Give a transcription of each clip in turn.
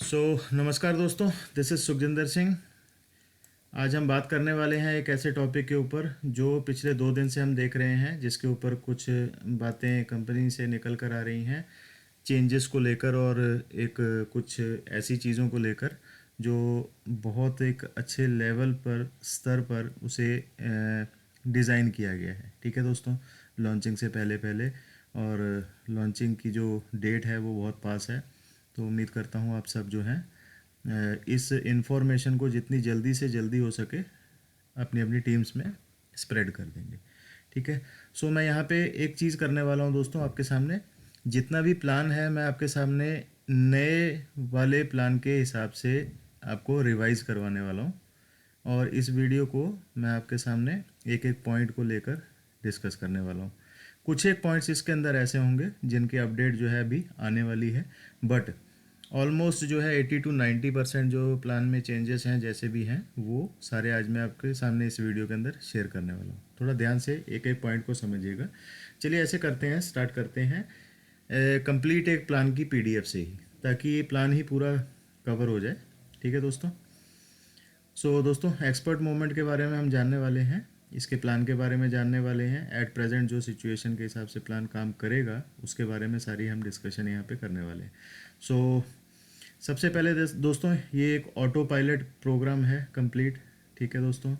नमस्कार दोस्तों, this is Sukhjinder Singh. आज हम बात करने वाले हैं एक ऐसे टॉपिक के ऊपर जो पिछले 2 दिन से हम देख रहे हैं, जिसके ऊपर कुछ बातें कंपनी से निकल कर आ रही हैं चेंजेस को लेकर, और एक कुछ ऐसी चीज़ों को लेकर जो बहुत एक अच्छे लेवल पर स्तर पर उसे डिज़ाइन किया गया है। ठीक है दोस्तों, लॉन्चिंग से पहले पहले, और लॉन्चिंग की जो डेट है वो बहुत पास है। तो उम्मीद करता हूँ आप सब जो हैं इस इंफॉर्मेशन को जितनी जल्दी से जल्दी हो सके अपनी अपनी टीम्स में स्प्रेड कर देंगे। ठीक है। मैं यहाँ पे एक चीज़ करने वाला हूँ दोस्तों, आपके सामने जितना भी प्लान है मैं आपके सामने नए वाले प्लान के हिसाब से आपको रिवाइज़ करवाने वाला हूँ, और इस वीडियो को मैं आपके सामने एक एक पॉइंट को लेकर डिस्कस करने वाला हूँ। कुछ एक पॉइंट्स इसके अंदर ऐसे होंगे जिनकी अपडेट जो है अभी आने वाली है, बट ऑलमोस्ट जो है 80 to 90% जो प्लान में चेंजेस हैं जैसे भी हैं वो सारे आज मैं आपके सामने इस वीडियो के अंदर शेयर करने वाला हूँ। थोड़ा ध्यान से एक एक पॉइंट को समझिएगा। चलिए ऐसे करते हैं, स्टार्ट करते हैं कंप्लीट एक प्लान की पीडीएफ से ही, ताकि ये प्लान ही पूरा कवर हो जाए। ठीक है दोस्तों। दोस्तों, एक्सपर्ट मूवमेंट के बारे में हम जानने वाले हैं, इसके प्लान के बारे में जानने वाले हैं। एट प्रेजेंट जो सिचुएशन के हिसाब से प्लान काम करेगा उसके बारे में सारी हम डिस्कशन यहाँ पे करने वाले हैं। सबसे पहले दोस्तों, ये एक ऑटो पायलट प्रोग्राम है कंप्लीट। ठीक है दोस्तों,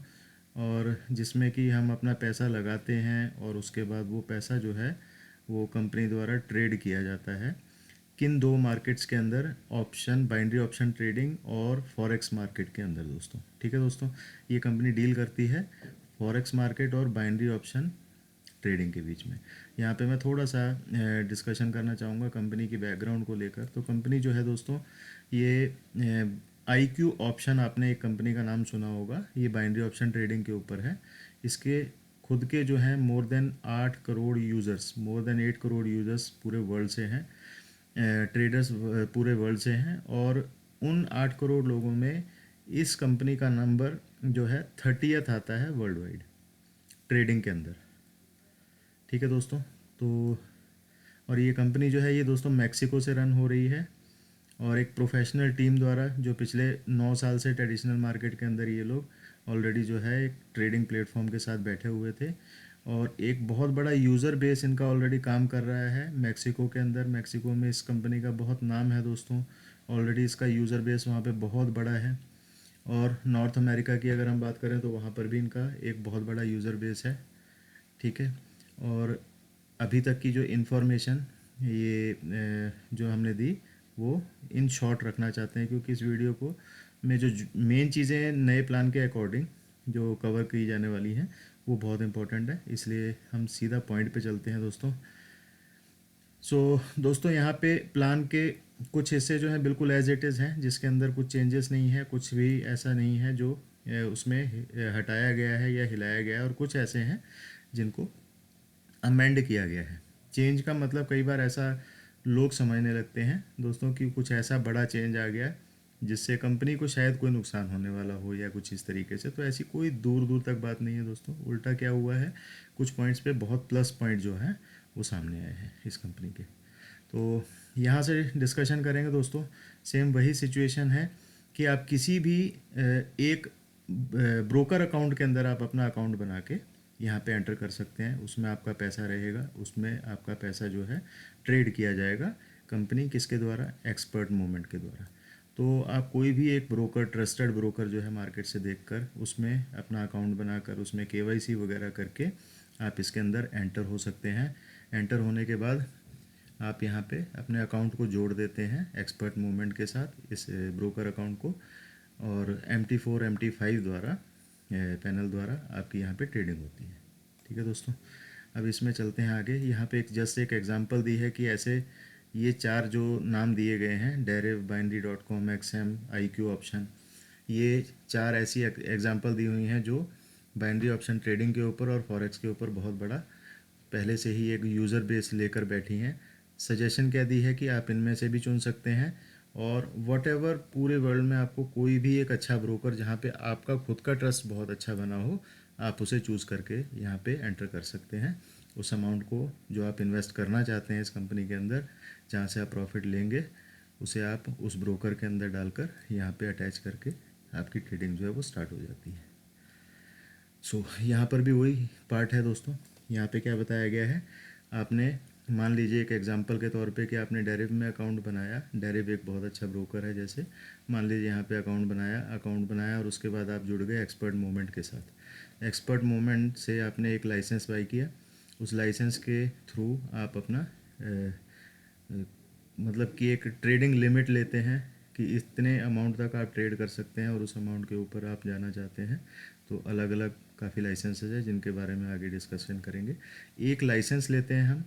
और जिसमें कि हम अपना पैसा लगाते हैं और उसके बाद वो पैसा जो है वो कंपनी द्वारा ट्रेड किया जाता है किन 2 मार्केट्स के अंदर, ऑप्शन बाइनरी ऑप्शन ट्रेडिंग और फॉरेक्स मार्केट के अंदर दोस्तों। ठीक है दोस्तों, ये कंपनी डील करती है फॉरेक्स मार्केट और बाइनरी ऑप्शन ट्रेडिंग के बीच में। यहाँ पे मैं थोड़ा सा डिस्कशन करना चाहूँगा कंपनी की बैकग्राउंड को लेकर। तो कंपनी जो है दोस्तों, ये IQ ऑप्शन, आपने एक कंपनी का नाम सुना होगा, ये बाइनरी ऑप्शन ट्रेडिंग के ऊपर है। इसके खुद के जो हैं more than 8 crore users, more than 8 crore users पूरे वर्ल्ड से हैं, ट्रेडर्स पूरे वर्ल्ड से हैं, और उन 8 करोड़ लोगों में इस कंपनी का नंबर जो है 30th आता है वर्ल्ड वाइड ट्रेडिंग के अंदर। ठीक है दोस्तों। तो और ये कंपनी जो है ये दोस्तों मैक्सिको से रन हो रही है, और एक प्रोफेशनल टीम द्वारा, जो पिछले 9 साल से ट्रेडिशनल मार्केट के अंदर ये लोग ऑलरेडी जो है एक ट्रेडिंग प्लेटफॉर्म के साथ बैठे हुए थे, और एक बहुत बड़ा यूज़र बेस इनका ऑलरेडी काम कर रहा है मैक्सिको के अंदर। मैक्सिको में इस कंपनी का बहुत नाम है दोस्तों, ऑलरेडी इसका यूज़र बेस वहाँ पे बहुत बड़ा है। और नॉर्थ अमेरिका की अगर हम बात करें तो वहाँ पर भी इनका एक बहुत बड़ा यूज़र बेस है। ठीक है। और अभी तक की जो इन्फॉर्मेशन ये जो हमने दी वो इन शॉर्ट रखना चाहते हैं, क्योंकि इस वीडियो को में जो मेन चीज़ें नए प्लान के अकॉर्डिंग जो कवर की जाने वाली हैं वो बहुत इंपॉर्टेंट है, इसलिए हम सीधा पॉइंट पे चलते हैं दोस्तों। दोस्तों, यहाँ पे प्लान के कुछ हिस्से जो हैं बिल्कुल एज इट इज़ हैं, जिसके अंदर कुछ चेंजेस नहीं है, कुछ भी ऐसा नहीं है जो उसमें हटाया गया है या हिलाया गया है, और कुछ ऐसे हैं जिनको अमेंड किया गया है। चेंज का मतलब कई बार ऐसा लोग समझने लगते हैं दोस्तों कि कुछ ऐसा बड़ा चेंज आ गया जिससे कंपनी को शायद कोई नुकसान होने वाला हो या कुछ इस तरीके से। तो ऐसी कोई दूर दूर तक बात नहीं है दोस्तों। उल्टा क्या हुआ है, कुछ पॉइंट्स पे बहुत प्लस पॉइंट जो हैं वो सामने आए हैं इस कंपनी के। तो यहाँ से डिस्कशन करेंगे दोस्तों। सेम वही सिचुएशन है कि आप किसी भी एक ब्रोकर अकाउंट के अंदर आप अपना अकाउंट बना के यहाँ पे एंटर कर सकते हैं। उसमें आपका पैसा रहेगा, उसमें आपका पैसा जो है ट्रेड किया जाएगा कंपनी किसके द्वारा, एक्सपर्ट मूवमेंट के द्वारा। तो आप कोई भी एक ब्रोकर, ट्रस्टेड ब्रोकर जो है मार्केट से देखकर उसमें अपना अकाउंट बनाकर उसमें KYC वगैरह करके आप इसके अंदर एंटर हो सकते हैं। एंटर होने के बाद आप यहाँ पे अपने अकाउंट को जोड़ देते हैं एक्सपर्ट मूवमेंट के साथ, इस ब्रोकर अकाउंट को, और MT4 MT5 द्वारा पैनल द्वारा आपकी यहाँ पे ट्रेडिंग होती है। ठीक है दोस्तों। अब इसमें चलते हैं आगे। यहाँ पे एक जस्ट एक एग्जांपल दी है कि ऐसे ये 4 जो नाम दिए गए हैं, डेरिव, binary.com, XM, IQ ऑप्शन, ये 4 ऐसी एग्जांपल दी हुई हैं जो बाइनरी ऑप्शन ट्रेडिंग के ऊपर और फॉरेक्स के ऊपर बहुत बड़ा पहले से ही एक यूज़र बेस लेकर बैठी हैं। सजेशन क्या दी है कि आप इनमें से भी चुन सकते हैं, और वट एवर पूरे वर्ल्ड में आपको कोई भी एक अच्छा ब्रोकर जहाँ पे आपका खुद का ट्रस्ट बहुत अच्छा बना हो, आप उसे चूज़ करके यहाँ पे एंटर कर सकते हैं। उस अमाउंट को जो आप इन्वेस्ट करना चाहते हैं इस कंपनी के अंदर, जहाँ से आप प्रॉफिट लेंगे, उसे आप उस ब्रोकर के अंदर डालकर यहाँ पे अटैच करके आपकी ट्रेडिंग जो है वो स्टार्ट हो जाती है। सो यहाँ पर भी वही पार्ट है दोस्तों। यहाँ पे क्या बताया गया है, आपने मान लीजिए एक एग्जांपल के तौर पे कि आपने डेरिव में अकाउंट बनाया। डेरिव एक बहुत अच्छा ब्रोकर है। जैसे मान लीजिए यहाँ पे अकाउंट बनाया और उसके बाद आप जुड़ गए एक्सपर्ट मूवमेंट के साथ। एक्सपर्ट मूवमेंट से आपने एक लाइसेंस बाई किया। उस लाइसेंस के थ्रू आप अपना मतलब कि एक ट्रेडिंग लिमिट लेते हैं कि इतने अमाउंट तक आप ट्रेड कर सकते हैं और उस अमाउंट के ऊपर आप जाना चाहते हैं तो अलग अलग काफ़ी लाइसेंसेज है जिनके बारे में आगे डिस्कशन करेंगे। एक लाइसेंस लेते हैं हम,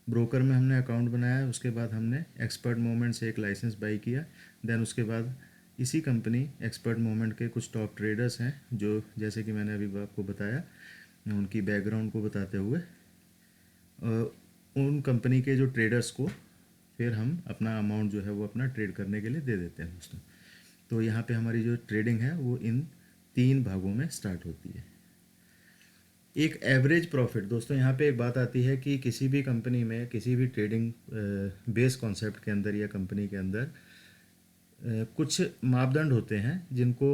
ब्रोकर में हमने अकाउंट बनाया, उसके बाद हमने एक्सपर्ट मूवमेंट से एक लाइसेंस बाई किया। देन उसके बाद इसी कंपनी एक्सपर्ट मूवमेंट के कुछ टॉप ट्रेडर्स हैं जो, जैसे कि मैंने अभी आपको बताया, उनकी बैकग्राउंड को बताते हुए उन कंपनी के जो ट्रेडर्स को फिर हम अपना अमाउंट जो है वो अपना ट्रेड करने के लिए दे देते हैं दोस्तों। तो यहाँ पे हमारी जो ट्रेडिंग है वो इन 3 भागों में स्टार्ट होती है। एक एवरेज प्रॉफिट दोस्तों, यहाँ पे एक बात आती है कि किसी भी कंपनी में, किसी भी ट्रेडिंग बेस कॉन्सेप्ट के अंदर या कंपनी के अंदर कुछ मापदंड होते हैं जिनको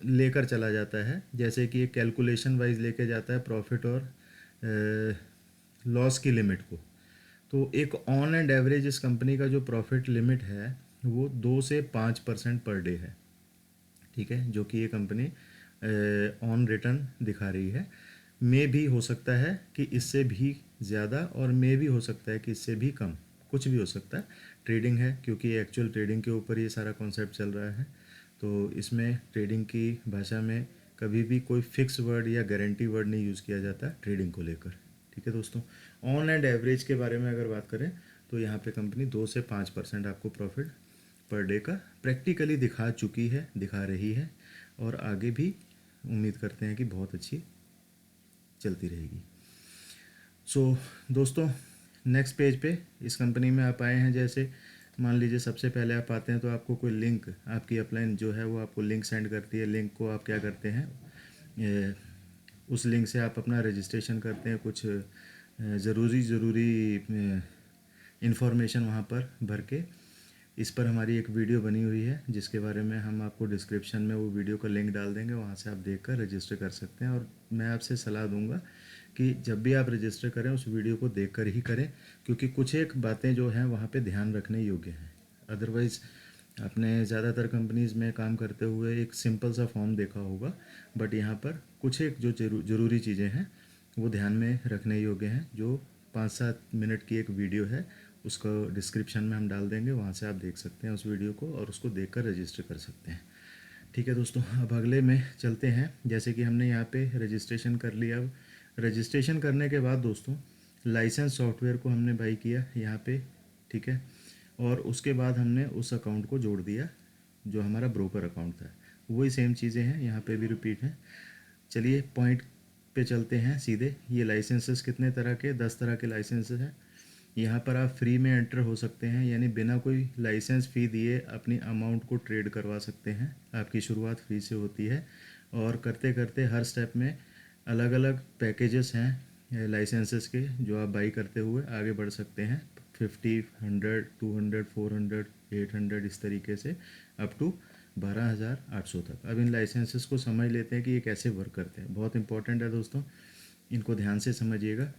लेकर चला जाता है। जैसे कि एक कैलकुलेशन वाइज लेके जाता है प्रॉफिट और लॉस की लिमिट को। तो एक ऑन एंड एवरेज इस कंपनी का जो प्रॉफिट लिमिट है वो 2 से 5% पर डे है, ठीक है, जो कि ये कंपनी ऑन रिटर्न दिखा रही है। मे भी हो सकता है कि इससे भी ज़्यादा और मे भी हो सकता है कि इससे भी कम, कुछ भी हो सकता है। ट्रेडिंग है, क्योंकि एक्चुअल ट्रेडिंग के ऊपर ये सारा कॉन्सेप्ट चल रहा है, तो इसमें ट्रेडिंग की भाषा में कभी भी कोई फिक्स वर्ड या गारंटी वर्ड नहीं यूज़ किया जाता ट्रेडिंग को लेकर, ठीक है दोस्तों। ऑन एंड एवरेज के बारे में अगर बात करें तो यहाँ पे कंपनी 2 से 5% आपको प्रॉफिट पर डे का प्रैक्टिकली दिखा चुकी है, दिखा रही है, और आगे भी उम्मीद करते हैं कि बहुत अच्छी चलती रहेगी। सो दोस्तों, नेक्स्ट पेज पे इस कंपनी में आप आए हैं। जैसे मान लीजिए सबसे पहले आप आते हैं तो आपको कोई लिंक, आपकी अपलाइन जो है वो आपको लिंक सेंड करती है। लिंक को आप क्या करते हैं, उस लिंक से आप अपना रजिस्ट्रेशन करते हैं। कुछ ज़रूरी इन्फॉर्मेशन वहाँ पर भर के। इस पर हमारी एक वीडियो बनी हुई है जिसके बारे में हम आपको डिस्क्रिप्शन में वो वीडियो का लिंक डाल देंगे, वहाँ से आप देखकर रजिस्टर कर सकते हैं। और मैं आपसे सलाह दूंगा कि जब भी आप रजिस्टर करें उस वीडियो को देखकर ही करें, क्योंकि कुछ एक बातें जो हैं वहाँ पे ध्यान रखने योग्य हैं। अदरवाइज़ आपने ज़्यादातर कंपनीज़ में काम करते हुए एक सिंपल सा फॉर्म देखा होगा, बट यहाँ पर कुछ एक जो ज़रूरी चीज़ें हैं वो ध्यान में रखने योग्य हैं। जो 5-7 मिनट की एक वीडियो है, उसको डिस्क्रिप्शन में हम डाल देंगे, वहाँ से आप देख सकते हैं उस वीडियो को और उसको देखकर रजिस्टर कर सकते हैं, ठीक है दोस्तों। अब अगले में चलते हैं। जैसे कि हमने यहाँ पे रजिस्ट्रेशन कर लिया। अब रजिस्ट्रेशन करने के बाद दोस्तों लाइसेंस सॉफ्टवेयर को हमने बाई किया यहाँ पे, ठीक है, और उसके बाद हमने उस अकाउंट को जोड़ दिया जो हमारा ब्रोकर अकाउंट था। वही सेम चीज़ें हैं यहाँ पे भी रिपीट हैं। चलिए पॉइंट पे चलते हैं सीधे। ये लाइसेंसेस कितने तरह के, 10 तरह के लाइसेंसेस हैं। यहाँ पर आप फ्री में एंटर हो सकते हैं, यानी बिना कोई लाइसेंस फ़ी दिए अपनी अमाउंट को ट्रेड करवा सकते हैं। आपकी शुरुआत फ्री से होती है और करते करते हर स्टेप में अलग अलग पैकेजेस हैं लाइसेंसेस के, जो आप बाई करते हुए आगे बढ़ सकते हैं। 50, 100, 200, 400, 800 इस तरीके से अप टू 12,800 तक। अब इन लाइसेंसेस को समझ लेते हैं कि ये कैसे वर्क करते हैं। बहुत इंपॉर्टेंट है दोस्तों, इनको ध्यान से समझिएगा।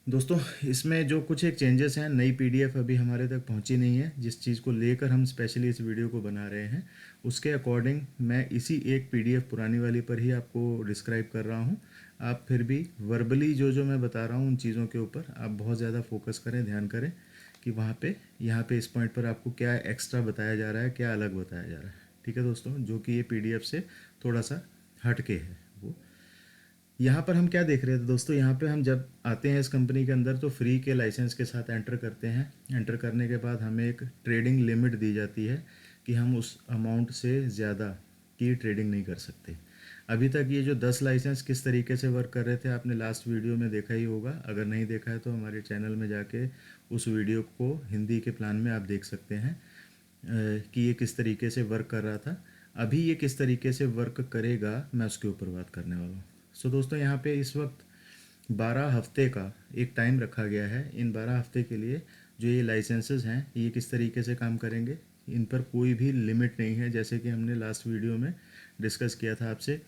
दोस्तों इसमें जो कुछ एक चेंजेस हैं, नई पीडीएफ अभी हमारे तक पहुंची नहीं है, जिस चीज़ को लेकर हम स्पेशली इस वीडियो को बना रहे हैं उसके अकॉर्डिंग मैं इसी एक पीडीएफ पुरानी वाली पर ही आपको डिस्क्राइब कर रहा हूं। आप फिर भी वर्बली जो मैं बता रहा हूं उन चीज़ों के ऊपर आप बहुत ज़्यादा फोकस करें, ध्यान करें कि वहाँ पे यहाँ पे इस पॉइंट पर आपको क्या एक्स्ट्रा बताया जा रहा है, क्या अलग बताया जा रहा है, ठीक है दोस्तों, जो कि ये पीडीएफ से थोड़ा सा हट के है। वो यहाँ पर हम क्या देख रहे थे दोस्तों, यहाँ पे हम जब आते हैं इस कंपनी के अंदर तो फ्री के लाइसेंस के साथ एंटर करते हैं। एंटर करने के बाद हमें एक ट्रेडिंग लिमिट दी जाती है कि हम उस अमाउंट से ज़्यादा की ट्रेडिंग नहीं कर सकते। अभी तक ये जो 10 लाइसेंस किस तरीके से वर्क कर रहे थे आपने लास्ट वीडियो में देखा ही होगा। अगर नहीं देखा है तो हमारे चैनल में जाके उस वीडियो को हिंदी के प्लान में आप देख सकते हैं कि ये किस तरीके से वर्क कर रहा था। अभी ये किस तरीके से वर्क करेगा मैं उसके ऊपर बात करने वाला हूँ। सो दोस्तों यहाँ पे इस वक्त 12 हफ्ते का एक टाइम रखा गया है। इन 12 हफ्ते के लिए जो ये लाइसेंसेस हैं ये किस तरीके से काम करेंगे, इन पर कोई भी लिमिट नहीं है। जैसे कि हमने लास्ट वीडियो में डिस्कस किया था आपसे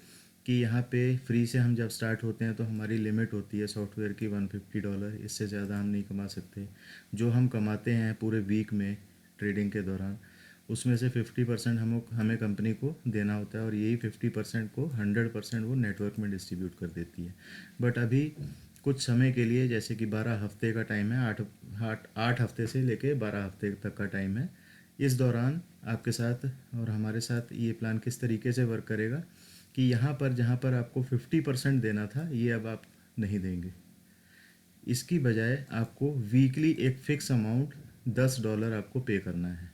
कि यहाँ पे फ्री से हम जब स्टार्ट होते हैं तो हमारी लिमिट होती है सॉफ्टवेयर की $150, इससे ज़्यादा हम नहीं कमा सकते। जो हम कमाते हैं पूरे वीक में ट्रेडिंग के दौरान, उसमें से 50% हमें कंपनी को देना होता है, और यही 50% को 100% वो नेटवर्क में डिस्ट्रीब्यूट कर देती है। बट अभी कुछ समय के लिए, जैसे कि 12 हफ्ते का टाइम है, आठ हफ्ते से लेके 12 हफ्ते तक का टाइम है। इस दौरान आपके साथ और हमारे साथ ये प्लान किस तरीके से वर्क करेगा कि यहाँ पर जहाँ पर आपको 50% देना था, ये अब आप नहीं देंगे। इसकी बजाय आपको वीकली एक फ़िक्स अमाउंट $10 आपको पे करना है।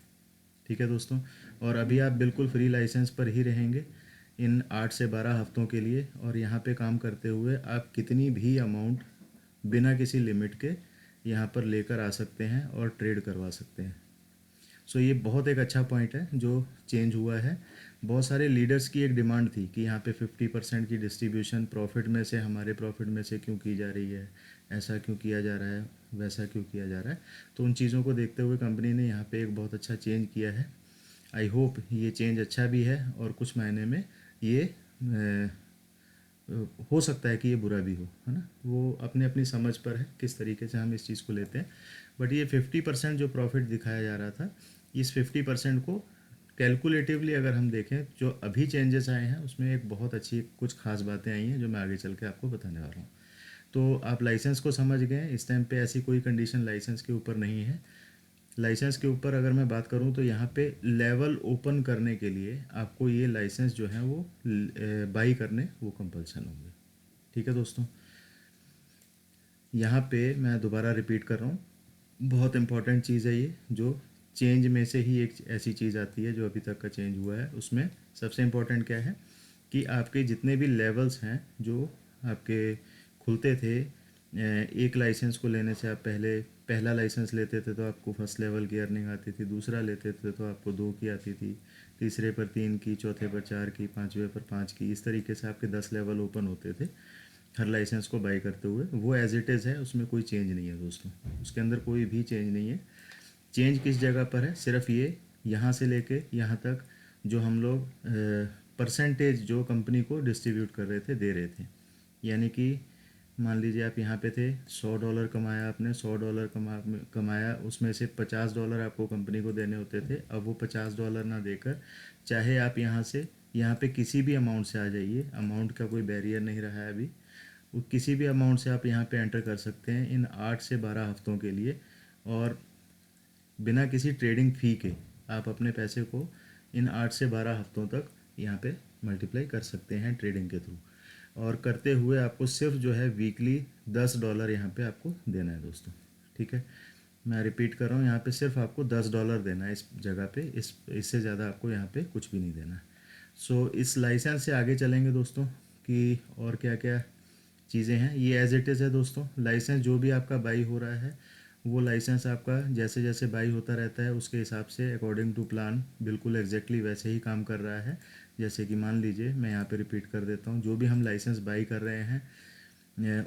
ठीक है दोस्तों। और अभी आप बिल्कुल फ्री लाइसेंस पर ही रहेंगे इन 8 से 12 हफ्तों के लिए, और यहाँ पे काम करते हुए आप कितनी भी अमाउंट बिना किसी लिमिट के यहाँ पर लेकर आ सकते हैं और ट्रेड करवा सकते हैं। सो ये बहुत एक अच्छा पॉइंट है जो चेंज हुआ है। बहुत सारे लीडर्स की एक डिमांड थी कि यहाँ पे 50% की डिस्ट्रीब्यूशन प्रॉफिट में से, हमारे प्रॉफिट में से क्यों की जा रही है, ऐसा क्यों किया जा रहा है, वैसा क्यों किया जा रहा है। तो उन चीज़ों को देखते हुए कंपनी ने यहाँ पे एक बहुत अच्छा चेंज किया है। आई होप ये चेंज अच्छा भी है, और कुछ महीने में ये हो सकता है कि ये बुरा भी हो, है ना। वो अपने अपनी समझ पर है किस तरीके से हम इस चीज़ को लेते हैं। बट ये 50% जो प्रॉफिट दिखाया जा रहा था, इस 50% को कैलकुलेटिवली अगर हम देखें, जो अभी चेंजेस आए हैं उसमें एक बहुत अच्छी कुछ खास बातें आई हैं जो मैं आगे चल के आपको बताने वाला हूँ। तो आप लाइसेंस को समझ गए। इस टाइम पे ऐसी कोई कंडीशन लाइसेंस के ऊपर नहीं है। लाइसेंस के ऊपर अगर मैं बात करूं तो यहाँ पे लेवल ओपन करने के लिए आपको ये लाइसेंस जो है वो बाई करने वो कंपल्सन होंगे। ठीक है दोस्तों। यहाँ पे मैं दोबारा रिपीट कर रहा हूँ, बहुत इंपॉर्टेंट चीज़ है ये, जो चेंज में से ही एक ऐसी चीज़ आती है जो अभी तक का चेंज हुआ है। उसमें सबसे इम्पॉर्टेंट क्या है कि आपके जितने भी लेवल्स हैं जो आपके खुलते थे, एक लाइसेंस को लेने से आप पहला लाइसेंस लेते थे तो आपको फर्स्ट लेवल की अर्निंग आती थी, दूसरा लेते थे तो आपको 2 की आती थी, तीसरे पर 3 की, चौथे पर 4 की, पाँचवें पर 5 की, इस तरीके से आपके 10 लेवल ओपन होते थे हर लाइसेंस को बाई करते हुए। वो एज इट इज़ है, उसमें कोई चेंज नहीं है दोस्तों, उसके अंदर कोई भी चेंज नहीं है। चेंज किस जगह पर है, सिर्फ ये यहाँ से लेके यहाँ तक जो हम लोग परसेंटेज जो कंपनी को डिस्ट्रीब्यूट कर रहे थे, दे रहे थे। यानी कि मान लीजिए आप यहाँ पे थे, $100 कमाया आपने, $100 कमाया, उसमें से $50 आपको कंपनी को देने होते थे। अब वो $50 ना देकर, चाहे आप यहाँ पे किसी भी अमाउंट से आ जाइए, अमाउंट का कोई बैरियर नहीं रहा है अभी, वो किसी भी अमाउंट से आप यहाँ पे एंटर कर सकते हैं इन 8 से 12 हफ्तों के लिए, और बिना किसी ट्रेडिंग फ़ी के आप अपने पैसे को इन 8 से 12 हफ्तों तक यहाँ पे मल्टीप्लाई कर सकते हैं ट्रेडिंग के थ्रू। और करते हुए आपको सिर्फ जो है वीकली $10 यहाँ पे आपको देना है दोस्तों। ठीक है, मैं रिपीट कर रहा हूँ, यहाँ पे सिर्फ आपको $10 देना है इस जगह पे, इससे ज़्यादा आपको यहाँ पे कुछ भी नहीं देना है। सो इस लाइसेंस से आगे चलेंगे दोस्तों कि और क्या क्या चीज़ें हैं। ये एज इट इज़ है दोस्तों। लाइसेंस जो भी आपका बाई हो रहा है, वो लाइसेंस आपका जैसे जैसे बाई होता रहता है उसके हिसाब से अकॉर्डिंग टू प्लान बिल्कुल एग्जैक्टली वैसे ही काम कर रहा है। जैसे कि मान लीजिए, मैं यहाँ पे रिपीट कर देता हूँ, जो भी हम लाइसेंस बाई कर रहे हैं,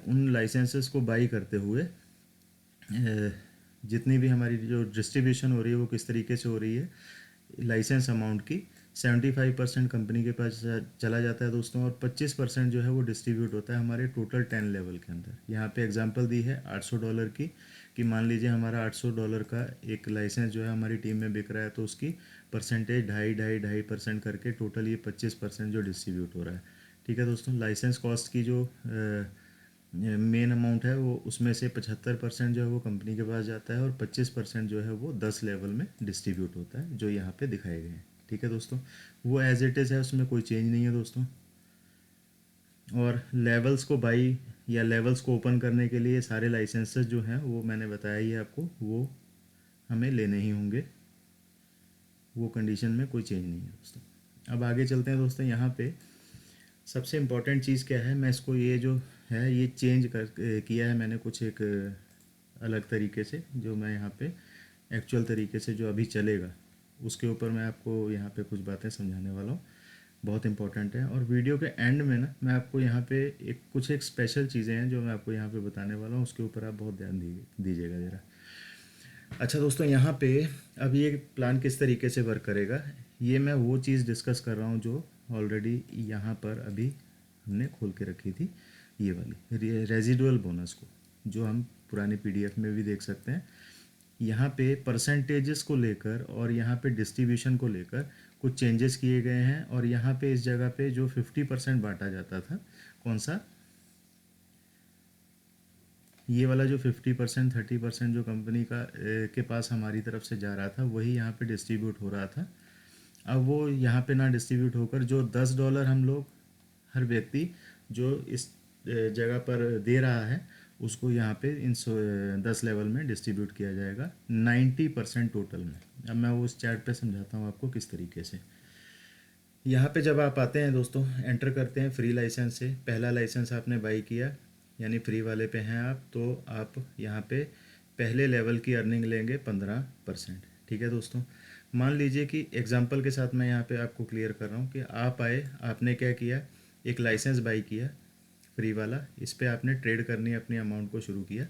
उन लाइसेंसेस को बाई करते हुए जितनी भी हमारी जो डिस्ट्रीब्यूशन हो रही है वो किस तरीके से हो रही है, लाइसेंस अमाउंट की 75% कंपनी के पास चला जाता है दोस्तों, और 25% जो है वो डिस्ट्रीब्यूट होता है हमारे टोटल 10 लेवल के अंदर। यहाँ पे एग्जांपल दी है $800 की, कि मान लीजिए हमारा $800 का एक लाइसेंस जो है हमारी टीम में बिक रहा है, तो उसकी परसेंटेज 2.5% करके टोटल ये 25% जो डिस्ट्रीब्यूट हो रहा है। ठीक है दोस्तों। लाइसेंस कॉस्ट की जो मेन अमाउंट है वो, उसमें से 75% जो है वो कंपनी के पास जाता है, और 25% जो है वो 10 लेवल में डिस्ट्रीब्यूट होता है, जो यहाँ पे दिखाए गए हैं। ठीक है दोस्तों, वो एज इट इज़ है, उसमें कोई चेंज नहीं है दोस्तों। और लेवल्स को बाई या लेवल्स को ओपन करने के लिए सारे लाइसेंसेस जो हैं वो मैंने बताया ही है आपको, वो हमें लेने ही होंगे, वो कंडीशन में कोई चेंज नहीं है दोस्तों। अब आगे चलते हैं दोस्तों। यहाँ पे सबसे इम्पॉर्टेंट चीज़ क्या है, मैं इसको ये जो है ये चेंज किया है मैंने कुछ एक अलग तरीके से, जो मैं यहाँ पे एक्चुअल तरीके से जो अभी चलेगा उसके ऊपर मैं आपको यहाँ पे कुछ बातें समझाने वाला हूँ, बहुत इंपॉर्टेंट है। और वीडियो के एंड में ना मैं आपको यहाँ पे एक स्पेशल चीज़ें हैं जो मैं आपको यहाँ पे बताने वाला हूँ, उसके ऊपर आप बहुत ध्यान दीजिएगा ज़रा। अच्छा दोस्तों, यहाँ पे अब ये प्लान किस तरीके से वर्क करेगा, ये मैं वो चीज़ डिस्कस कर रहा हूँ जो ऑलरेडी यहाँ पर अभी हमने खोल के रखी थी, ये वाली रेजिडुअल बोनस को, जो हम पुरानी पीडीएफ में भी देख सकते हैं। यहाँ पे परसेंटेजेस को लेकर और यहाँ पे डिस्ट्रीब्यूशन को लेकर कुछ चेंजेस किए गए हैं, और यहाँ पे इस जगह पे जो 50% बांटा जाता था, कौन सा, ये वाला जो 50% 30% जो कंपनी का के पास हमारी तरफ से जा रहा था, वही यहाँ पे डिस्ट्रीब्यूट हो रहा था। अब वो यहाँ पे ना डिस्ट्रीब्यूट होकर जो $10 हम लोग हर व्यक्ति जो इस जगह पर दे रहा है, उसको यहाँ पे इन 10 लेवल में डिस्ट्रीब्यूट किया जाएगा 90% टोटल में। अब मैं वो उस चार्ट पे समझाता हूँ आपको किस तरीके से। यहाँ पे जब आप आते हैं दोस्तों, एंटर करते हैं फ्री लाइसेंस से, पहला लाइसेंस आपने बाई किया यानी फ्री वाले पे हैं आप, तो आप यहाँ पे पहले लेवल की अर्निंग लेंगे 15%। ठीक है दोस्तों, मान लीजिए कि एग्जांपल के साथ मैं यहाँ पे आपको क्लियर कर रहा हूँ कि आप आए, आपने क्या किया, एक लाइसेंस बाई किया फ्री वाला, इस पे आपने ट्रेड करनी अपनी अमाउंट को शुरू किया,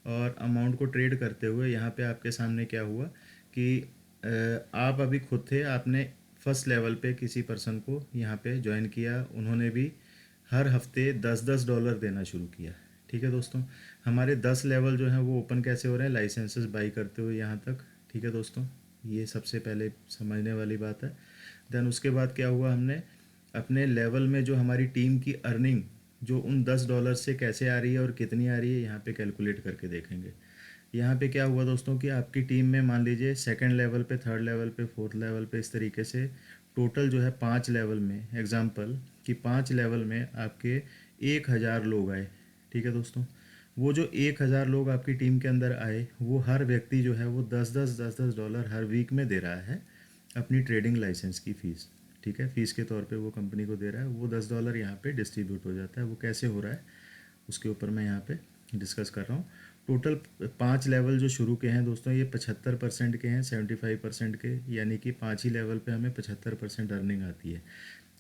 और अमाउंट को ट्रेड करते हुए यहाँ पे आपके सामने क्या हुआ कि आप अभी खुद थे, आपने फर्स्ट लेवल पे किसी पर्सन को यहाँ पे ज्वाइन किया, उन्होंने भी हर हफ्ते $10 देना शुरू किया। ठीक है दोस्तों, हमारे 10 लेवल जो हैं वो ओपन कैसे हो रहे हैं, लाइसेंसेस बाई करते हुए यहाँ तक। ठीक है दोस्तों, ये सबसे पहले समझने वाली बात है। देन उसके बाद क्या हुआ, हमने अपने लेवल में जो हमारी टीम की अर्निंग जो उन $10 से कैसे आ रही है और कितनी आ रही है, यहाँ पे कैलकुलेट करके देखेंगे। यहाँ पे क्या हुआ दोस्तों कि आपकी टीम में मान लीजिए सेकंड लेवल पे, थर्ड लेवल पे, फोर्थ लेवल पे, इस तरीके से टोटल जो है 5 लेवल में, एग्जांपल कि 5 लेवल में आपके 1000 लोग आए। ठीक है दोस्तों, वो जो 1000 लोग आपकी टीम के अंदर आए, वो हर व्यक्ति जो है वो $10 हर वीक में दे रहा है अपनी ट्रेडिंग लाइसेंस की फ़ीस। ठीक है, फ़ीस के तौर पे वो कंपनी को दे रहा है, वो $10 यहाँ पे डिस्ट्रीब्यूट हो जाता है। वो कैसे हो रहा है उसके ऊपर मैं यहाँ पे डिस्कस कर रहा हूँ। टोटल 5 लेवल जो शुरू के हैं दोस्तों, ये 75% के हैं, 75% के, यानी कि 5 ही लेवल पे हमें 75% अर्निंग आती है।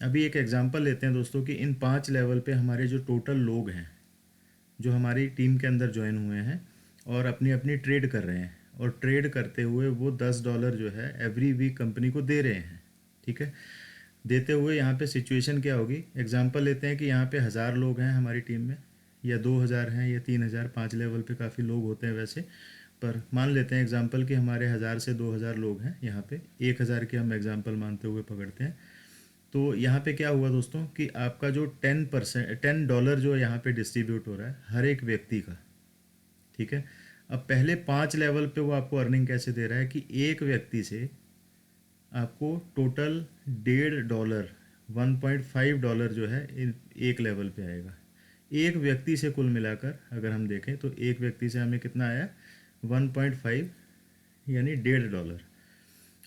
अभी एक एग्जांपल लेते हैं दोस्तों कि इन 5 लेवल पे हमारे जो टोटल लोग हैं जो हमारी टीम के अंदर ज्वाइन हुए हैं और अपनी अपनी ट्रेड कर रहे हैं, और ट्रेड करते हुए वो $10 जो है एवरी वीक कंपनी को दे रहे हैं। ठीक है, देते हुए यहाँ पे सिचुएशन क्या होगी, एग्जांपल लेते हैं कि यहाँ पे 1000 लोग हैं हमारी टीम में, या 2000 हैं, या 3000, 5 लेवल पे काफ़ी लोग होते हैं वैसे, पर मान लेते हैं एग्जांपल कि हमारे 1000 से 2000 लोग हैं यहाँ पे, 1000 के हम एग्जांपल मानते हुए पकड़ते हैं। तो यहाँ पे क्या हुआ दोस्तों कि आपका जो $10 जो यहाँ पे डिस्ट्रीब्यूट हो रहा है हर एक व्यक्ति का। ठीक है, अब पहले 5 लेवल पे वो आपको अर्निंग कैसे दे रहा है कि एक व्यक्ति से आपको टोटल $1.5, $1.5 जो है एक लेवल पे आएगा। एक व्यक्ति से कुल मिलाकर अगर हम देखें तो एक व्यक्ति से हमें कितना आया, 1.5 यानी $1.5।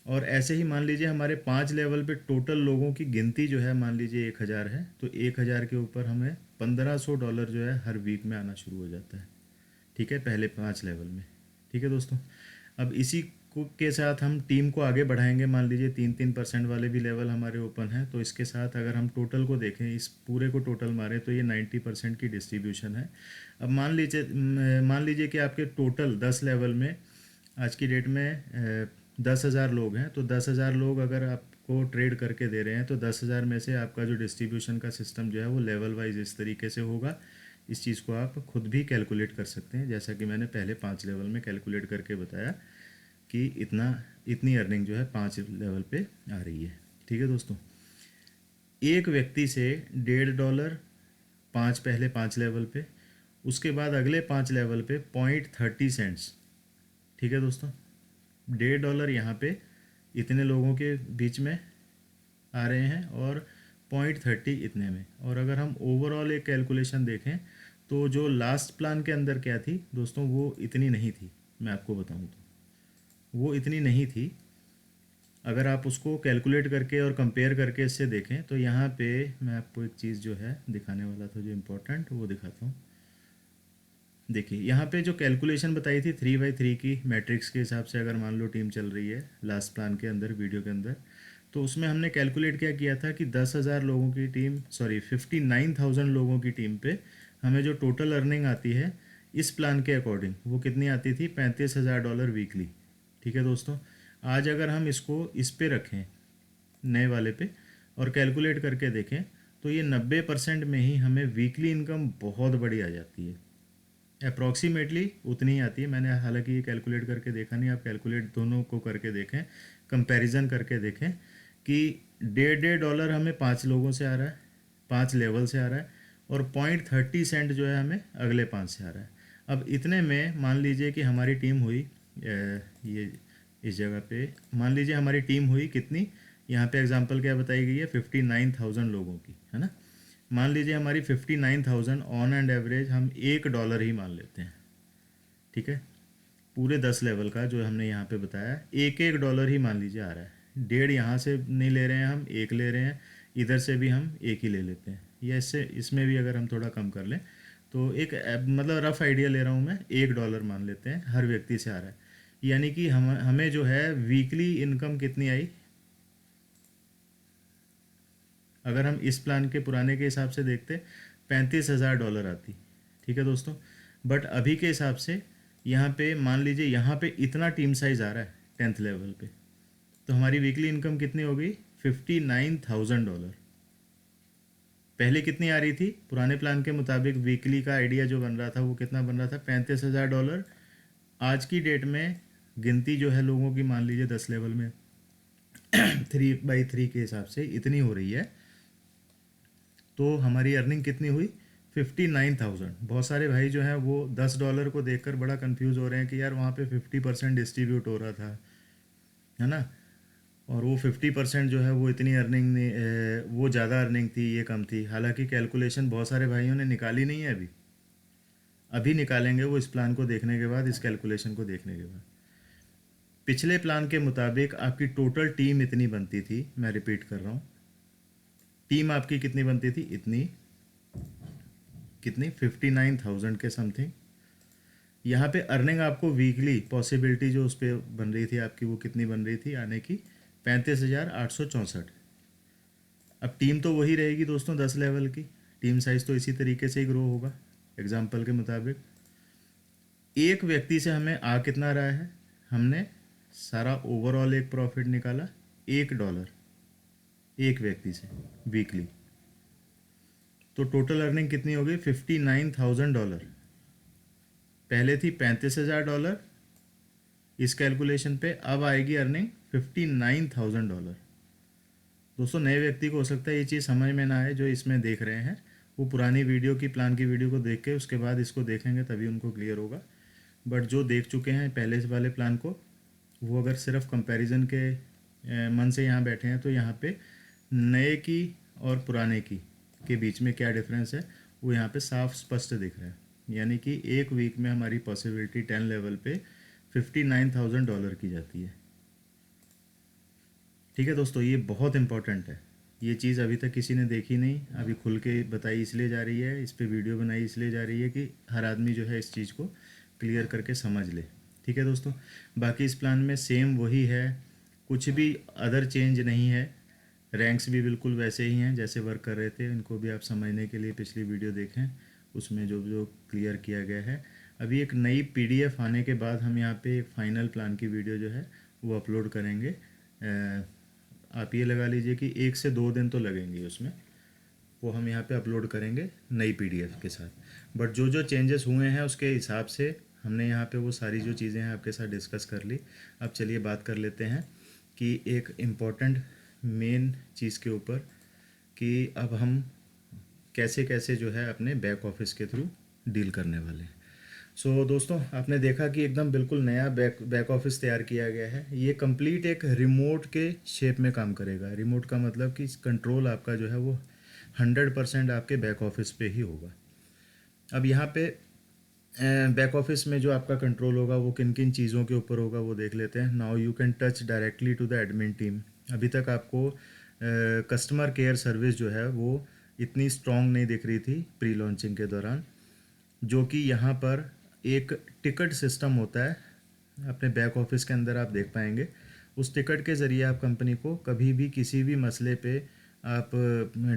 और ऐसे ही मान लीजिए हमारे 5 लेवल पे टोटल लोगों की गिनती जो है मान लीजिए 1000 है, तो 1000 के ऊपर हमें $1500 जो है हर वीक में आना शुरू हो जाता है। ठीक है, पहले 5 लेवल में। ठीक है दोस्तों, अब इसी को के साथ हम टीम को आगे बढ़ाएंगे, मान लीजिए 3-3% वाले भी लेवल हमारे ओपन हैं, तो इसके साथ अगर हम टोटल को देखें, इस पूरे को टोटल मारें तो ये 90% की डिस्ट्रीब्यूशन है। अब मान लीजिए कि आपके टोटल 10 लेवल में आज की डेट में 10,000 लोग हैं, तो 10,000 लोग अगर आपको ट्रेड करके दे रहे हैं तो 10,000 में से आपका जो डिस्ट्रीब्यूशन का सिस्टम जो है वो लेवल वाइज इस तरीके से होगा। इस चीज़ को आप खुद भी कैलकुलेट कर सकते हैं, जैसा कि मैंने पहले 5 लेवल में कैलकुलेट करके बताया कि इतनी अर्निंग जो है 5 लेवल पे आ रही है। ठीक है दोस्तों, एक व्यक्ति से $1.5, पहले 5 लेवल पे, उसके बाद अगले 5 लेवल पे $0.30। ठीक है दोस्तों, $1.5 यहाँ पे इतने लोगों के बीच में आ रहे हैं और 0.30 इतने में। और अगर हम ओवरऑल एक कैलकुलेशन देखें तो जो लास्ट प्लान के अंदर क्या थी दोस्तों, वो इतनी नहीं थी, मैं आपको बताऊं तो वो इतनी नहीं थी। अगर आप उसको कैलकुलेट करके और कंपेयर करके इससे देखें तो यहाँ पे मैं आपको एक चीज़ जो है दिखाने वाला था जो इम्पोर्टेंट, वो दिखाता हूँ। देखिए यहाँ पे जो कैलकुलेशन बताई थी 3/3 की मैट्रिक्स के हिसाब से, अगर मान लो टीम चल रही है लास्ट प्लान के अंदर, वीडियो के अंदर, तो उसमें हमने कैलकुलेट क्या किया था कि 10,000 लोगों की टीम, सॉरी 59,000 लोगों की टीम पे हमें जो टोटल अर्निंग आती है इस प्लान के अकॉर्डिंग वो कितनी आती थी, $35,000 वीकली। ठीक है दोस्तों, आज अगर हम इसको इस पे रखें नए वाले पे और कैलकुलेट करके देखें तो ये 90% में ही हमें वीकली इनकम बहुत बड़ी आ जाती है। अप्रॉक्सीमेटली उतनी ही आती है। मैंने हालांकि ये कैलकुलेट करके देखा नहीं, आप कैलकुलेट दोनों को करके देखें, कंपैरिजन करके देखें कि $1.5 हमें 5 लोगों से आ रहा है, 5 लेवल से आ रहा है, और 0.30 जो है हमें अगले 5 से आ रहा है। अब इतने में मान लीजिए कि हमारी टीम हुई ये इस जगह पे मान लीजिए हमारी टीम हुई कितनी, यहाँ पे एग्जांपल क्या बताई गई है, 59,000 लोगों की, है ना। मान लीजिए हमारी 59,000 ऑन एंड एवरेज हम $1 ही मान लेते हैं। ठीक है, पूरे 10 लेवल का जो हमने यहाँ पे बताया, $1 ही मान लीजिए आ रहा है। 1.5 यहाँ से नहीं ले रहे हैं हम, 1 ले रहे हैं, इधर से भी हम 1 ही ले लेते हैं, या इससे इसमें भी अगर हम थोड़ा कम कर लें तो एक मतलब रफ़ आइडिया ले रहा हूँ मैं, $1 मान लेते हैं हर व्यक्ति से आ रहा है। यानी कि हमें जो है वीकली इनकम कितनी आई, अगर हम इस प्लान के पुराने के हिसाब से देखते $35,000 आती। ठीक है दोस्तों, बट अभी के हिसाब से यहाँ पे मान लीजिए यहाँ पे इतना टीम साइज़ आ रहा है 10th लेवल पे, तो हमारी वीकली इनकम कितनी हो गई, $59,000। पहले कितनी आ रही थी पुराने प्लान के मुताबिक, वीकली का आइडिया जो बन रहा था वो कितना बन रहा था, $35,000। आज की डेट में गिनती जो है लोगों की, मान लीजिए 10 लेवल में 3/3 के हिसाब से इतनी हो रही है, तो हमारी अर्निंग कितनी हुई, 59,000। बहुत सारे भाई जो हैं वो $10 को देखकर बड़ा कंफ्यूज हो रहे हैं कि यार वहाँ पे 50% डिस्ट्रीब्यूट हो रहा था, है ना, और वो 50% जो है वो इतनी अर्निंग नहीं, वो ज़्यादा अर्निंग थी, ये कम थी। हालांकि कैलकुलेशन बहुत सारे भाइयों ने निकाली नहीं है अभी, अभी निकालेंगे वो इस प्लान को देखने के बाद, इस कैलकुलेशन को देखने के बाद। पिछले प्लान के मुताबिक आपकी टोटल टीम इतनी बनती थी, मैं रिपीट कर रहा हूँ, टीम आपकी कितनी बनती थी, इतनी, कितनी, 59,000 के समथिंग। यहाँ पे अर्निंग आपको वीकली पॉसिबिलिटी जो उस पर बन रही थी आपकी, वो कितनी बन रही थी आने की, 35,864। अब टीम तो वही रहेगी दोस्तों 10 लेवल की, टीम साइज़ तो इसी तरीके से ही ग्रो होगा एग्जाम्पल के मुताबिक। एक व्यक्ति से हमें आ कितना रहा है, हमने सारा ओवरऑल एक प्रॉफिट निकाला $1 एक व्यक्ति से वीकली, तो टोटल अर्निंग कितनी हो गई, $59,000। पहले थी $35,000, इस कैलकुलेशन पे अब आएगी अर्निंग $59,000। दोस्तों नए व्यक्ति को हो सकता है ये चीज़ समझ में ना आए, जो इसमें देख रहे हैं वो पुरानी वीडियो की, प्लान की वीडियो को देख के उसके बाद इसको देखेंगे तभी उनको क्लियर होगा। बट जो देख चुके हैं पहले वाले प्लान को, वो अगर सिर्फ कंपैरिजन के मन से यहाँ बैठे हैं तो यहाँ पे नए की और पुराने की के बीच में क्या डिफरेंस है वो यहाँ पे साफ स्पष्ट दिख रहा है। यानी कि एक वीक में हमारी पॉसिबिलिटी 10 लेवल पे $59,000 की जाती है। ठीक है दोस्तों, ये बहुत इंपॉर्टेंट है, ये चीज़ अभी तक किसी ने देखी नहीं, अभी खुल के बताई इसलिए जा रही है, इस पर वीडियो बनाई इसलिए जा रही है कि हर आदमी जो है इस चीज़ को क्लियर करके समझ ले। ठीक है दोस्तों, बाकी इस प्लान में सेम वही है, कुछ भी अदर चेंज नहीं है, रैंक्स भी बिल्कुल वैसे ही हैं जैसे वर्क कर रहे थे। इनको भी आप समझने के लिए पिछली वीडियो देखें, उसमें जो जो क्लियर किया गया है। अभी एक नई PDF आने के बाद हम यहाँ पे एक फाइनल प्लान की वीडियो जो है वो अपलोड करेंगे। आप ये लगा लीजिए कि 1 से 2 दिन तो लगेंगे उसमें, वो हम यहाँ पे अपलोड करेंगे नई PDF के साथ। बट जो जो चेंजेस हुए हैं उसके हिसाब से हमने यहाँ पे वो सारी जो चीज़ें हैं आपके साथ डिस्कस कर ली। अब चलिए बात कर लेते हैं कि एक इम्पॉर्टेंट मेन चीज़ के ऊपर, कि अब हम कैसे कैसे जो है अपने बैक ऑफिस के थ्रू डील करने वाले हैं। सो दोस्तों, आपने देखा कि एकदम बिल्कुल नया बैक ऑफिस तैयार किया गया है। ये कंप्लीट एक रिमोट के शेप में काम करेगा। रिमोट का मतलब कि कंट्रोल आपका जो है वो 100% आपके बैक ऑफिस पे ही होगा। अब यहाँ पे बैक ऑफिस में जो आपका कंट्रोल होगा वो किन किन चीज़ों के ऊपर होगा वो देख लेते हैं। Now you can touch directly to the admin team. अभी तक आपको कस्टमर केयर सर्विस जो है वो इतनी स्ट्रॉन्ग नहीं दिख रही थी प्री लॉन्चिंग के दौरान, जो कि यहाँ पर एक टिकट सिस्टम होता है अपने बैक ऑफिस के अंदर, आप देख पाएंगे। उस टिकट के ज़रिए आप कंपनी को कभी भी किसी भी मसले पे आप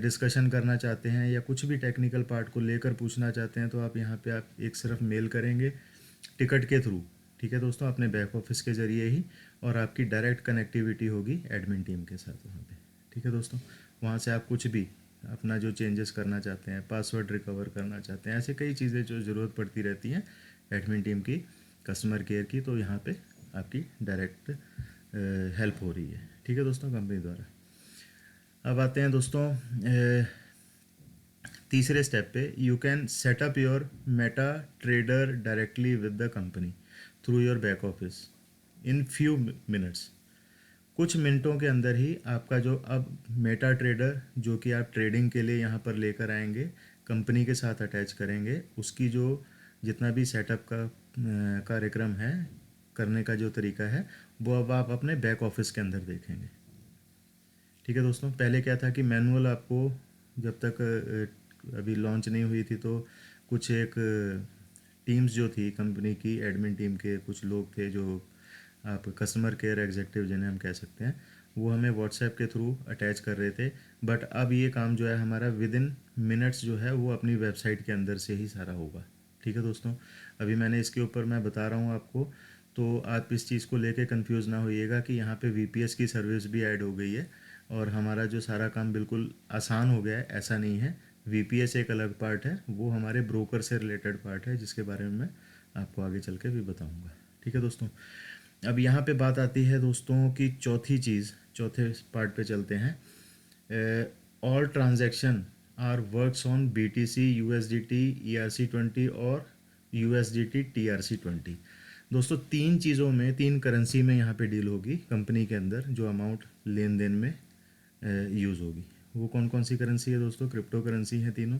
डिस्कशन करना चाहते हैं या कुछ भी टेक्निकल पार्ट को लेकर पूछना चाहते हैं, तो आप यहाँ पे आप एक सिर्फ मेल करेंगे टिकट के थ्रू, ठीक है दोस्तों, अपने बैक ऑफिस के ज़रिए ही, और आपकी डायरेक्ट कनेक्टिविटी होगी एडमिन टीम के साथ वहाँ पे, ठीक है दोस्तों। वहाँ से आप कुछ भी अपना जो चेंजेस करना चाहते हैं, पासवर्ड रिकवर करना चाहते हैं, ऐसे कई चीज़ें जो ज़रूरत पड़ती रहती हैं एडमिन टीम की, कस्टमर केयर की, तो यहाँ पे आपकी डायरेक्ट हेल्प हो रही है, ठीक है दोस्तों, कंपनी द्वारा। अब आते हैं दोस्तों तीसरे स्टेप पे। You can setup your Meta trader directly with the company through your back office in few minutes. कुछ मिनटों के अंदर ही आपका जो अब मेटा ट्रेडर जो कि आप ट्रेडिंग के लिए यहाँ पर लेकर आएंगे, कंपनी के साथ अटैच करेंगे, उसकी जो जितना भी सेटअप का कार्यक्रम है, करने का जो तरीका है, वो अब आप अपने बैक ऑफिस के अंदर देखेंगे, ठीक है दोस्तों। पहले क्या था कि मैनुअल आपको जब तक अभी लॉन्च नहीं हुई थी, तो कुछ एक टीम्स जो थी कंपनी की, एडमिन टीम के कुछ लोग थे जो आप कस्टमर केयर एग्जेक्टिव जिन्हें हम कह सकते हैं, वो हमें व्हाट्सएप के थ्रू अटैच कर रहे थे। बट अब ये काम जो है हमारा विद इन मिनट्स जो है वो अपनी वेबसाइट के अंदर से ही सारा होगा, ठीक है दोस्तों। अभी मैंने इसके ऊपर मैं बता रहा हूँ आपको, तो आप इस चीज़ को लेके कंफ्यूज ना होइएगा कि यहाँ पे वीपीएस की सर्विस भी ऐड हो गई है और हमारा जो सारा काम बिल्कुल आसान हो गया है, ऐसा नहीं है। वीपीएस एक अलग पार्ट है, वो हमारे ब्रोकर से रिलेटेड पार्ट है, जिसके बारे में मैं आपको आगे चल के भी बताऊंगा, ठीक है दोस्तों। अब यहाँ पे बात आती है दोस्तों की चौथी चीज़, चौथे पार्ट पे चलते हैं। All transaction are works on BTC, USDT, ERC20 और USDT TRC20। दोस्तों तीन चीज़ों में, तीन करेंसी में यहाँ पे डील होगी कंपनी के अंदर, जो अमाउंट लेन देन में यूज़ होगी। वो कौन कौन सी करेंसी है दोस्तों? क्रिप्टो करेंसी है तीनों।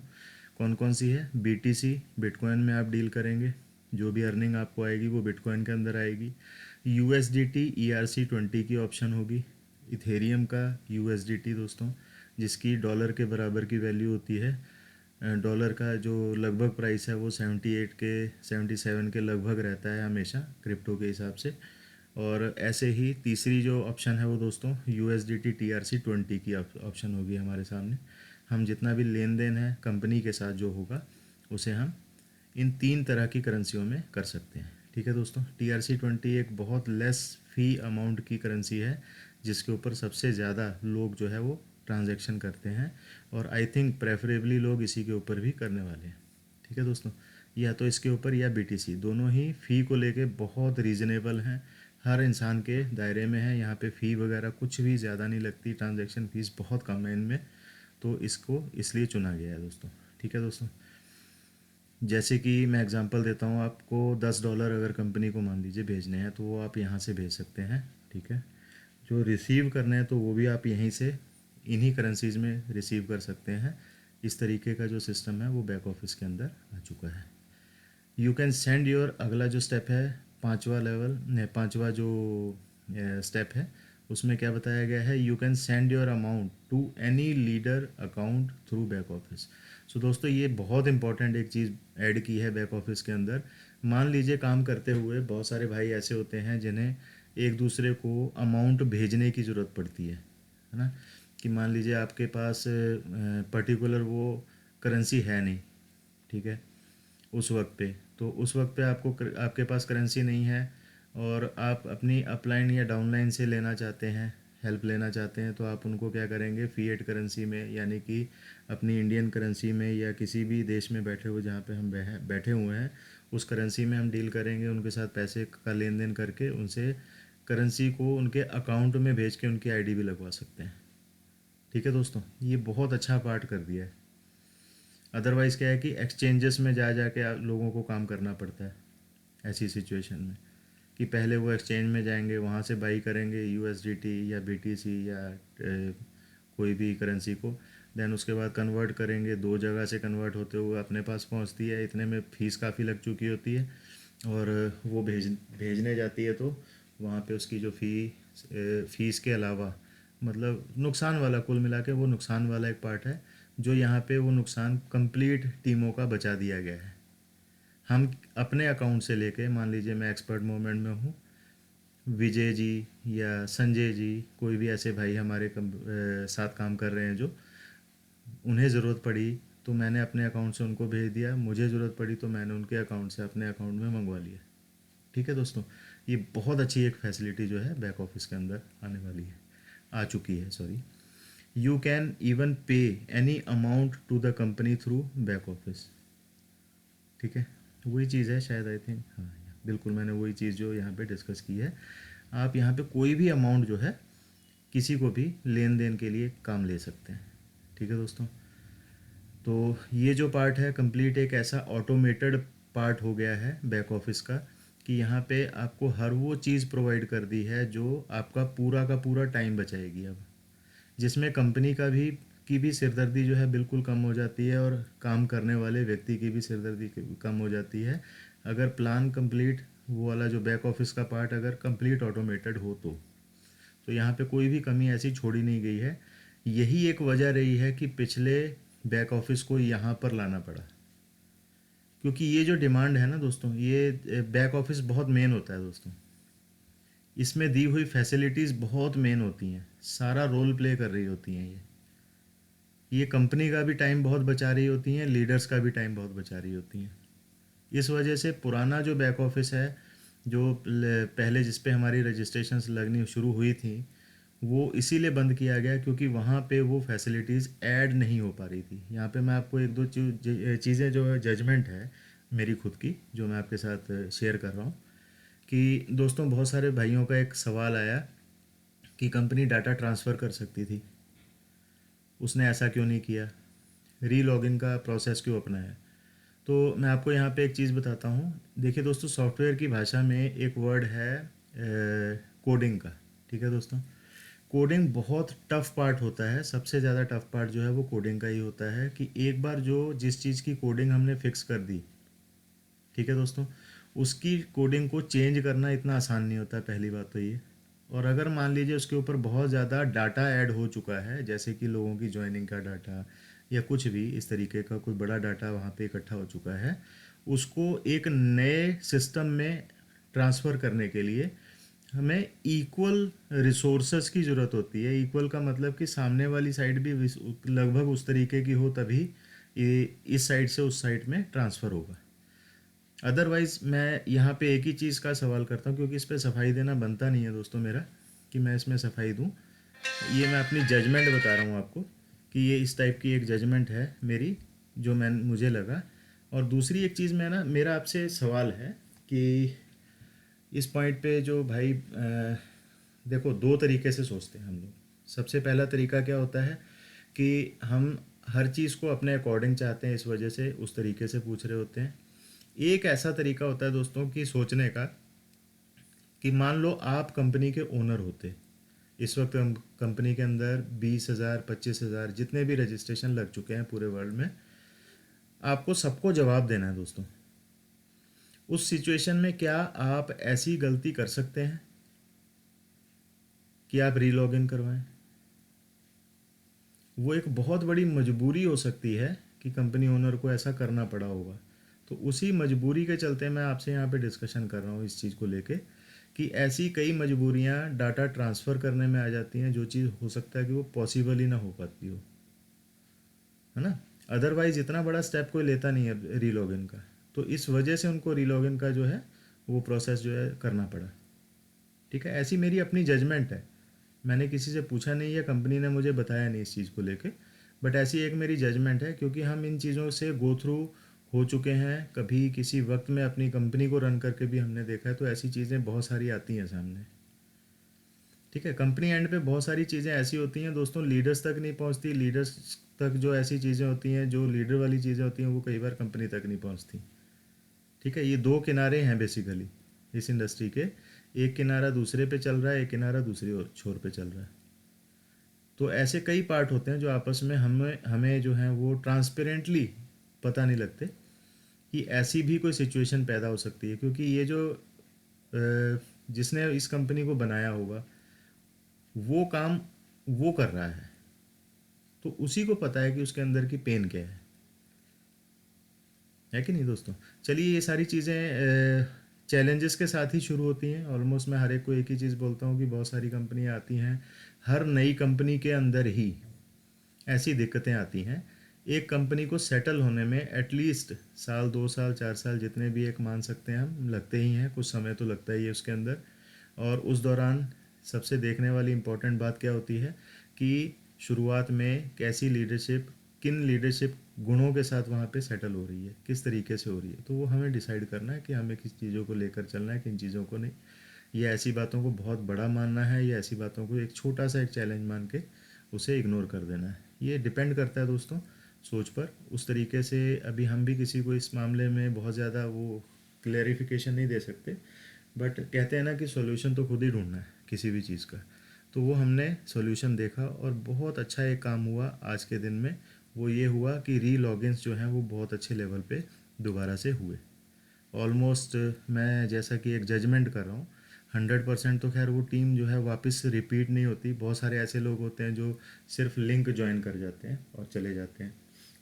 कौन कौन सी है? BTC, बिटकॉइन में आप डील करेंगे, जो भी अर्निंग आपको आएगी वो बिटकॉइन के अंदर आएगी। USDT ERC20 की ऑप्शन होगी। इथेरियम का USDT दोस्तों, जिसकी डॉलर के बराबर की वैल्यू होती है। डॉलर का जो लगभग प्राइस है वो 78 के 77 के लगभग रहता है हमेशा क्रिप्टो के हिसाब से। और ऐसे ही तीसरी जो ऑप्शन है वो दोस्तों USDT TRC20 की ऑप्शन होगी हमारे सामने। हम जितना भी लेन देन है कंपनी के साथ जो होगा, उसे हम इन तीन तरह की करेंसियों में कर सकते हैं, ठीक है दोस्तों। TRC20 एक बहुत लेस फ़ी अमाउंट की करेंसी है, जिसके ऊपर सबसे ज़्यादा लोग जो है वो ट्रांजैक्शन करते हैं, और आई थिंक प्रेफरेबली लोग इसी के ऊपर भी करने वाले हैं, ठीक है दोस्तों। या तो इसके ऊपर या BTC, दोनों ही फ़ी को लेके बहुत रीज़नेबल हैं, हर इंसान के दायरे में है। यहाँ पे फ़ी वगैरह कुछ भी ज़्यादा नहीं लगती, ट्रांजैक्शन फ़ीस बहुत कम है इनमें, तो इसको इसलिए चुना गया है दोस्तों, ठीक है दोस्तों। जैसे कि मैं एग्जांपल देता हूँ आपको, $10 अगर कंपनी को मान लीजिए भेजने हैं, तो वो आप यहाँ से भेज सकते हैं, ठीक है। जो रिसीव करने हैं तो वो भी आप यहीं से इन्हीं करेंसीज में रिसीव कर सकते हैं। इस तरीके का जो सिस्टम है वो बैक ऑफिस के अंदर आ चुका है। यू कैन सेंड योर, अगला जो स्टेप है, पांचवा लेवल ने, पांचवा जो स्टेप है, उसमें क्या बताया गया है? You can send your amount to any leader account through back office. So दोस्तों ये बहुत इंपॉर्टेंट एक चीज़ ऐड की है बैक ऑफिस के अंदर। मान लीजिए काम करते हुए बहुत सारे भाई ऐसे होते हैं जिन्हें एक दूसरे को अमाउंट भेजने की ज़रूरत पड़ती है ना। कि मान लीजिए आपके पास पर्टिकुलर वो करेंसी है नहीं, ठीक है, उस वक्त पे, तो उस वक्त पे आपके पास करेंसी नहीं है और आप अपनी अपलाइन या डाउनलाइन से लेना चाहते हैं, हेल्प लेना चाहते हैं, तो आप उनको क्या करेंगे? फ़िएट करेंसी में, यानी कि अपनी इंडियन करेंसी में या किसी भी देश में बैठे हुए जहाँ पे हम बैठे हुए हैं, उस करेंसी में हम डील करेंगे, उनके साथ पैसे का लेन देन करके उनसे करेंसी को उनके अकाउंट में भेज के उनकी आईडी भी लगवा सकते हैं, ठीक है दोस्तों। ये बहुत अच्छा पार्ट कर दिया है। अदरवाइज़ क्या है कि एक्सचेंजेस में जा जा के लोगों को काम करना पड़ता है ऐसी सिचुएशन में, कि पहले वो एक्सचेंज में जाएंगे, वहाँ से बाई करेंगे USDT या BTC या कोई भी करेंसी को, देन उसके बाद कन्वर्ट करेंगे, दो जगह से कन्वर्ट होते हुए अपने पास पहुँचती है, इतने में फ़ीस काफ़ी लग चुकी होती है, और वो भेजने जाती है, तो वहाँ पे उसकी जो फ़ीस के अलावा, मतलब नुकसान वाला, कुल मिला के वो नुकसान वाला एक पार्ट है, जो यहाँ पे वो नुकसान कंप्लीट टीमों का बचा दिया गया है। हम अपने अकाउंट से लेके, मान लीजिए मैं एक्सपर्ट मूवमेंट में हूँ, विजय जी या संजय जी, कोई भी ऐसे भाई हमारे साथ काम कर रहे हैं जो, उन्हें ज़रूरत पड़ी तो मैंने अपने अकाउंट से उनको भेज दिया, मुझे ज़रूरत पड़ी तो मैंने उनके अकाउंट से अपने अकाउंट में मंगवा लिया। ठीक है दोस्तों, ये बहुत अच्छी एक फैसिलिटी जो है बैक ऑफिस के अंदर आने वाली है, आ चुकी है sorry. You can even pay any amount to the company through back office. ठीक है, वही चीज़ है शायद, आई थिंक, हाँ बिल्कुल मैंने वही चीज़ जो यहाँ पे डिस्कस की है। आप यहाँ पे कोई भी अमाउंट जो है किसी को भी लेन देन के लिए काम ले सकते हैं। ठीक है दोस्तों, तो ये जो पार्ट है कंप्लीट एक ऐसा ऑटोमेटेड पार्ट हो गया है बैक ऑफिस का, कि यहाँ पे आपको हर वो चीज़ प्रोवाइड कर दी है जो आपका पूरा का पूरा टाइम बचाएगी अब, जिसमें कंपनी का भी की भी सिरदर्दी जो है बिल्कुल कम हो जाती है, और काम करने वाले व्यक्ति की भी सिरदर्दी कम हो जाती है, अगर प्लान कंप्लीट वो वाला जो बैक ऑफिस का पार्ट अगर कंप्लीट ऑटोमेटेड हो तो यहाँ पे कोई भी कमी ऐसी छोड़ी नहीं गई है। यही एक वजह रही है कि पिछले बैक ऑफिस को यहाँ पर लाना पड़ा, क्योंकि ये जो डिमांड है ना दोस्तों, ये बैक ऑफिस बहुत मेन होता है दोस्तों, इसमें दी हुई फैसिलिटीज़ बहुत मेन होती हैं, सारा रोल प्ले कर रही होती हैं ये कंपनी का भी टाइम बहुत बचा रही होती हैं, लीडर्स का भी टाइम बहुत बचा रही होती हैं। इस वजह से पुराना जो बैक ऑफिस है, जो पहले जिस पे हमारी रजिस्ट्रेशंस लगनी शुरू हुई थी, वो इसीलिए बंद किया गया क्योंकि वहाँ पे वो फैसिलिटीज़ ऐड नहीं हो पा रही थी। यहाँ पे मैं आपको एक दो चीज़ें जो जजमेंट है मेरी खुद की, जो मैं आपके साथ शेयर कर रहा हूँ, कि दोस्तों बहुत सारे भाइयों का एक सवाल आया कि कंपनी डाटा ट्रांसफ़र कर सकती थी, उसने ऐसा क्यों नहीं किया, री लॉगिन का प्रोसेस क्यों अपनाया। तो मैं आपको यहाँ पे एक चीज़ बताता हूँ। देखिए दोस्तों, सॉफ्टवेयर की भाषा में एक वर्ड है कोडिंग का। ठीक है दोस्तों, कोडिंग बहुत टफ पार्ट होता है, सबसे ज़्यादा टफ पार्ट जो है वो कोडिंग का ही होता है, कि एक बार जो जिस चीज़ की कोडिंग हमने फिक्स कर दी, ठीक है दोस्तों, उसकी कोडिंग को चेंज करना इतना आसान नहीं होता है, पहली बात तो ये। और अगर मान लीजिए उसके ऊपर बहुत ज़्यादा डाटा ऐड हो चुका है, जैसे कि लोगों की ज्वाइनिंग का डाटा या कुछ भी इस तरीके का कोई बड़ा डाटा वहाँ पे इकट्ठा हो चुका है, उसको एक नए सिस्टम में ट्रांसफ़र करने के लिए हमें इक्वल रिसोर्सेज की ज़रूरत होती है। इक्वल का मतलब कि सामने वाली साइड भी लगभग उस तरीके की हो, तभी ये इस साइड से उस साइड में ट्रांसफ़र होगा। अदरवाइज़ मैं यहाँ पे एक ही चीज़ का सवाल करता हूँ, क्योंकि इस पर सफाई देना बनता नहीं है दोस्तों मेरा, कि मैं इसमें सफाई दूँ। ये मैं अपनी जजमेंट बता रहा हूँ आपको, कि ये इस टाइप की एक जजमेंट है मेरी, जो मुझे लगा। और दूसरी एक चीज़ मैं ना, मेरा आपसे सवाल है कि इस पॉइंट पे जो भाई देखो, दो तरीके से सोचते हैं हम लोग। सबसे पहला तरीका क्या होता है कि हम हर चीज़ को अपने अकॉर्डिंग चाहते हैं, इस वजह से उस तरीके से पूछ रहे होते हैं। एक ऐसा तरीका होता है दोस्तों कि सोचने का, कि मान लो आप कंपनी के ओनर होते, इस वक्त हम कंपनी के अंदर 20,000 25,000 जितने भी रजिस्ट्रेशन लग चुके हैं पूरे वर्ल्ड में, आपको सबको जवाब देना है दोस्तों। उस सिचुएशन में क्या आप ऐसी गलती कर सकते हैं कि आप रीलॉग इन करवाएं? वो एक बहुत बड़ी मजबूरी हो सकती है कि कंपनी ओनर को ऐसा करना पड़ा होगा। तो उसी मजबूरी के चलते मैं आपसे यहाँ पे डिस्कशन कर रहा हूँ इस चीज़ को लेके, कि ऐसी कई मजबूरियाँ डाटा ट्रांसफ़र करने में आ जाती हैं, जो चीज़ हो सकता है कि वो पॉसिबल ही ना हो पाती हो, है ना। अदरवाइज़ इतना बड़ा स्टेप कोई लेता नहीं है रीलॉगिन का, तो इस वजह से उनको रीलॉगिन का जो है वो प्रोसेस जो है करना पड़ा। ठीक है, ऐसी मेरी अपनी जजमेंट है, मैंने किसी से पूछा नहीं है, कंपनी ने मुझे बताया नहीं इस चीज़ को लेके, बट ऐसी एक मेरी जजमेंट है, क्योंकि हम इन चीज़ों से गो थ्रू हो चुके हैं, कभी किसी वक्त में अपनी कंपनी को रन करके भी हमने देखा है, तो ऐसी चीज़ें बहुत सारी आती हैं सामने। ठीक है, कंपनी एंड पे बहुत सारी चीज़ें ऐसी होती हैं दोस्तों, लीडर्स तक नहीं पहुंचती, लीडर्स तक जो ऐसी चीज़ें होती हैं, जो लीडर वाली चीज़ें होती हैं, वो कई बार कंपनी तक नहीं पहुंचती। ठीक है, ये दो किनारे हैं बेसिकली इस इंडस्ट्री के, एक किनारा दूसरे पे चल रहा है, एक किनारा दूसरी ओर छोर पे चल रहा है। तो ऐसे कई पार्ट होते हैं जो आपस में हमें हमें जो है वो ट्रांसपेरेंटली पता नहीं लगते, कि ऐसी भी कोई सिचुएशन पैदा हो सकती है, क्योंकि ये जो जिसने इस कंपनी को बनाया होगा वो काम वो कर रहा है, तो उसी को पता है कि उसके अंदर की पेन क्या है कि नहीं दोस्तों। चलिए, ये सारी चीज़ें चैलेंजेस के साथ ही शुरू होती हैं। ऑलमोस्ट मैं हर एक को एक ही चीज़ बोलता हूँ कि बहुत सारी कंपनियाँ आती हैं, हर नई कंपनी के अंदर ही ऐसी दिक्कतें आती हैं। एक कंपनी को सेटल होने में एटलीस्ट साल, 2 साल, 4 साल, जितने भी एक मान सकते हैं हम, लगते ही हैं। कुछ समय तो लगता ही है उसके अंदर। और उस दौरान सबसे देखने वाली इम्पोर्टेंट बात क्या होती है कि शुरुआत में कैसी लीडरशिप, किन लीडरशिप गुणों के साथ वहाँ पे सेटल हो रही है, किस तरीके से हो रही है। तो वो हमें डिसाइड करना है कि हमें किस चीज़ों को लेकर चलना है, किन चीज़ों को नहीं। या ऐसी बातों को बहुत बड़ा मानना है, या ऐसी बातों को एक छोटा सा एक चैलेंज मान के उसे इग्नोर कर देना है। ये डिपेंड करता है दोस्तों सोच पर। उस तरीके से अभी हम भी किसी को इस मामले में बहुत ज़्यादा वो क्लैरिफिकेशन नहीं दे सकते, बट कहते हैं ना कि सॉल्यूशन तो खुद ही ढूंढना है किसी भी चीज़ का। तो वो हमने सॉल्यूशन देखा और बहुत अच्छा एक काम हुआ आज के दिन में। वो ये हुआ कि री लॉगिन्स जो हैं वो बहुत अच्छे लेवल पे दोबारा से हुए। ऑलमोस्ट मैं जैसा कि एक जजमेंट कर रहा हूँ, 100% तो खैर वो टीम जो है वापस से रिपीट नहीं होती। बहुत सारे ऐसे लोग होते हैं जो सिर्फ लिंक ज्वाइन कर जाते हैं और चले जाते हैं।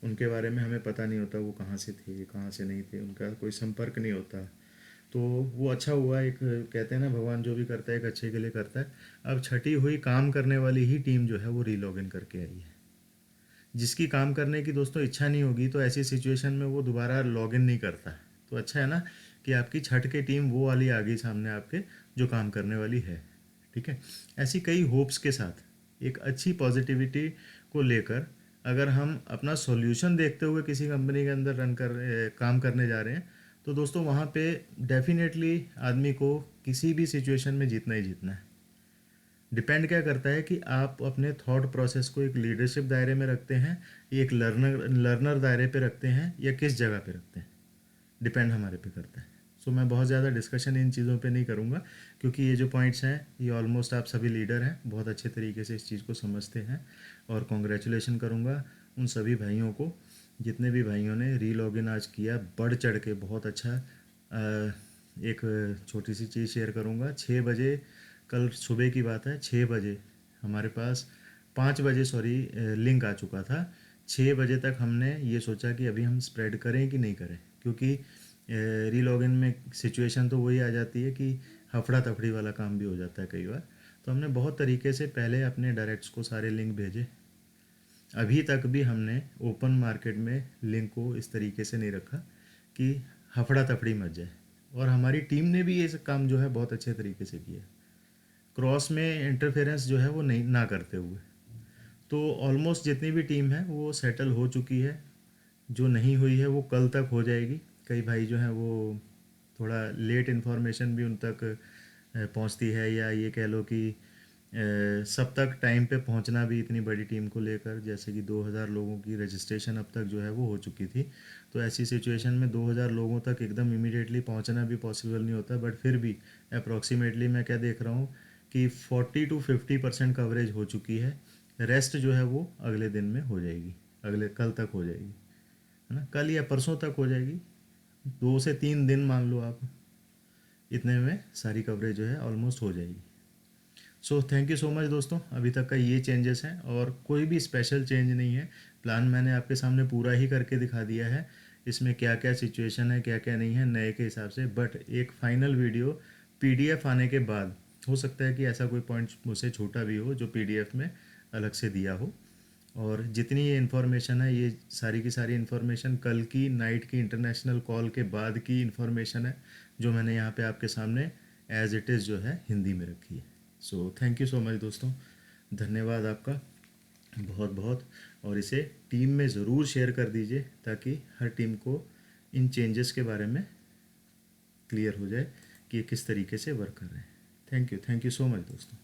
उनके बारे में हमें पता नहीं होता वो कहाँ से थे, कहाँ से नहीं थे, उनका कोई संपर्क नहीं होता। तो वो अच्छा हुआ। एक कहते हैं ना, भगवान जो भी करता है एक अच्छे के लिए करता है। अब छठी हुई काम करने वाली ही टीम जो है वो रीलॉगिन करके आई है। जिसकी काम करने की दोस्तों इच्छा नहीं होगी तो ऐसी सिचुएशन में वो दोबारा लॉगिन नहीं करता। तो अच्छा है ना कि आपकी छठ की टीम वो वाली आ गई सामने आपके, जो काम करने वाली है। ठीक है। ऐसी कई होप्स के साथ एक अच्छी पॉजिटिविटी को लेकर अगर हम अपना सॉल्यूशन देखते हुए किसी कंपनी के अंदर काम करने जा रहे हैं, तो दोस्तों वहाँ पे डेफिनेटली आदमी को किसी भी सिचुएशन में जीतना ही जीतना है। डिपेंड क्या करता है कि आप अपने थॉट प्रोसेस को एक लीडरशिप दायरे में रखते हैं, एक लर्नर दायरे पे रखते हैं, या किस जगह पे रखते हैं, डिपेंड हमारे पे करता है। सो मैं बहुत ज़्यादा डिस्कशन इन चीज़ों पे नहीं करूँगा, क्योंकि ये जो पॉइंट्स हैं ये ऑलमोस्ट आप सभी लीडर हैं, बहुत अच्छे तरीके से इस चीज़ को समझते हैं। और कॉन्ग्रेचुलेशन करूँगा उन सभी भाइयों को, जितने भी भाइयों ने री लॉगिन आज किया बढ़ चढ़ के। बहुत अच्छा। एक छोटी सी चीज़ शेयर करूँगा। 6 बजे कल सुबह की बात है, 6 बजे हमारे पास, 5 बजे सॉरी, लिंक आ चुका था। 6 बजे तक हमने ये सोचा कि अभी हम स्प्रेड करें कि नहीं करें, क्योंकि री लॉगिन में सिचुएशन तो वही आ जाती है कि हफड़ा तफड़ी वाला काम भी हो जाता है कई बार। तो हमने बहुत तरीके से पहले अपने डायरेक्ट्स को सारे लिंक भेजे। अभी तक भी हमने ओपन मार्केट में लिंक को इस तरीके से नहीं रखा कि हफड़ा तफड़ी मच जाए। और हमारी टीम ने भी ये काम जो है बहुत अच्छे तरीके से किया, क्रॉस में इंटरफेरेंस जो है वो नहीं ना करते हुए। तो ऑलमोस्ट जितनी भी टीम है वो सेटल हो चुकी है। जो नहीं हुई है वो कल तक हो जाएगी। कई भाई जो हैं वो थोड़ा लेट इन्फॉर्मेशन भी उन तक पहुंचती है, या ये कह लो कि सब तक टाइम पे पहुंचना भी इतनी बड़ी टीम को लेकर, जैसे कि 2000 लोगों की रजिस्ट्रेशन अब तक जो है वो हो चुकी थी। तो ऐसी सिचुएशन में 2000 लोगों तक एकदम इमीडिएटली पहुंचना भी पॉसिबल नहीं होता, बट फिर भी अप्रॉक्सीमेटली मैं क्या देख रहा हूँ कि 40 to 50% कवरेज हो चुकी है। रेस्ट जो है वो अगले दिन में हो जाएगी, अगले कल तक हो जाएगी, है ना, कल या परसों तक हो जाएगी। 2 से 3 दिन मान लो आप, इतने में सारी कवरेज जो है ऑलमोस्ट हो जाएगी। So thank you so much दोस्तों। अभी तक का ये चेंजेस हैं और कोई भी स्पेशल चेंज नहीं है। प्लान मैंने आपके सामने पूरा ही करके दिखा दिया है। इसमें क्या क्या सिचुएशन है, क्या क्या नहीं है नए के हिसाब से, बट एक फाइनल वीडियो पीडीएफ आने के बाद हो सकता है कि ऐसा कोई पॉइंट मुझसे छोटा भी हो जो पीडीएफ में अलग से दिया हो। और जितनी ये इन्फॉर्मेशन है, ये सारी की सारी इन्फॉर्मेशन कल की नाइट की इंटरनेशनल कॉल के बाद की इन्फॉर्मेशन है, जो मैंने यहाँ पे आपके सामने एज इट इज़ जो है हिंदी में रखी है। So thank you so much दोस्तों, धन्यवाद आपका बहुत बहुत। और इसे टीम में ज़रूर शेयर कर दीजिए ताकि हर टीम को इन चेंजेस के बारे में क्लियर हो जाए कि ये किस तरीके से वर्क कर रहे हैं। थैंक यू सो मच दोस्तों।